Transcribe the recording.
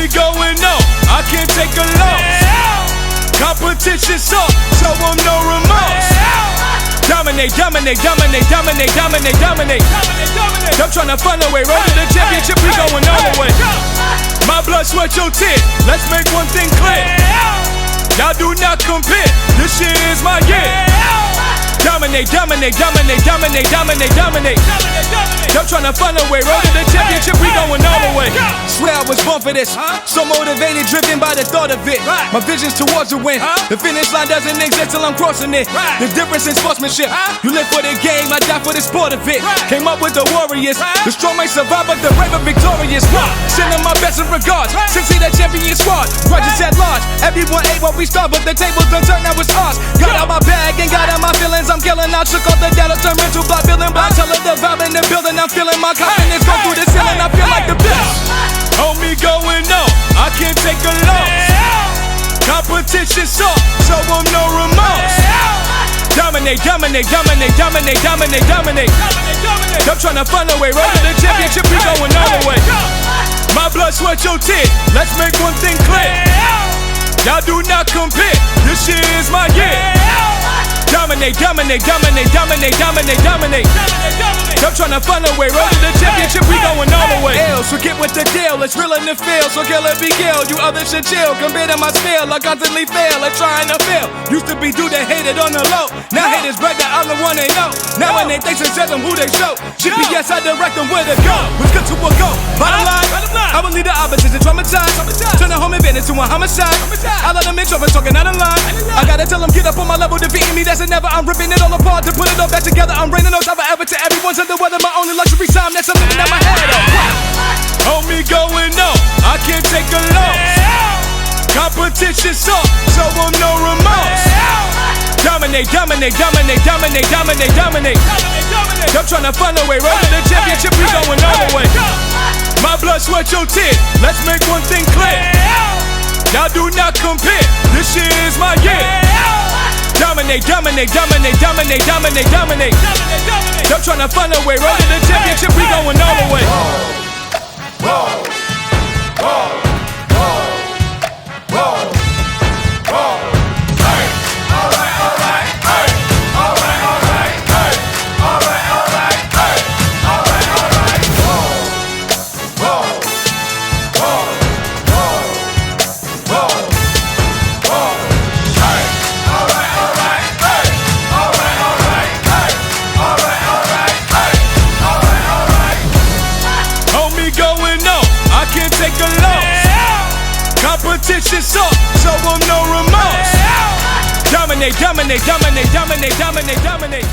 me going on, I can't take a loss. Competition suck, so I'm no remorse. Dominate, dominate, dominate, dominate, dominate, dominate. I'm tryna find a way, road to the championship, we going all the way. My blood, sweat, your tears, let's make one thing clear. Y'all do not compare, this shit is my year. Dominate, dominate, dominate, dominate, dominate, dominate. I'm tryna find a way, road to the championship, we going all the way. Swear I was born for this, so motivated, driven by the thought of it. My vision's towards the win, the finish line doesn't exist till I'm crossing it. The difference in sportsmanship, you live for the game, I die for the sport of it. Came up with the warriors, the strong may survive but the brave are victorious. Sending my best in regards, since he the champion squad, grudges at large. Everyone ate what we start, but the tables done turned, now it's ours. Got out my bag and got out my feelings, I'm killing out, shook off the data, turned into block building block. Tell her the vibe in the building, I'm feeling my confidence go through the ceiling, I feel like the best. Hold me going on, I can't take a loss. Competition suck, so I'm no remorse. Dominate, dominate, dominate, dominate, dominate, dominate. I'm tryna find a way, road to the championship, we going all the way. My blood, sweat, your tears, let's make one thing clear. Y'all do not compare, this shit is my year. Dominate, dominate, dominate, dominate, dominate, dominate. I'm tryna find a way, road to the championship, we going all the way. So get with the deal, it's real in the field, so kill it, be killed. You others should chill, compared to my skill, I constantly fail at trying to fail. Used to be dude that hated on the low, now haters brag that I'm the one they know. Now when they think and tell them who they show, GPS I direct them where to go, what's good to a go. Bottom line, I will lead the opposites and traumatize, turn a home advantage to a homicide. I let them introvert talking out of line, I gotta tell them get up on my level, defeating me, that's a never. I'm ripping it all apart to put it all back together. I'm raining on top of ever to everyone's under weather. My only luxury time, that's I'm living at my head up. Hold me going on, I can't take a loss. Competition suck, so I'm no remorse. Dominate, dominate, dominate, dominate, dominate, dominate. I'm tryna find a way, road to the championship, we going all the way. My blood, sweat, your tears, let's make one thing clear. Y'all do not compare, this shit is my year. Dominate, dominate, dominate, dominate, dominate, dominate. I'm tryna find a way, road to the championship, we going all the way. Whoa, whoa, whoa, whoa, whoa. Hey, alright, alright, hey, alright, alright, hey, alright, alright, hey, alright, alright. Whoa, whoa, whoa, whoa, whoa. Take a loss. Competition suck, so I'm no remorse. Dominate, dominate, dominate, dominate, dominate, dominate.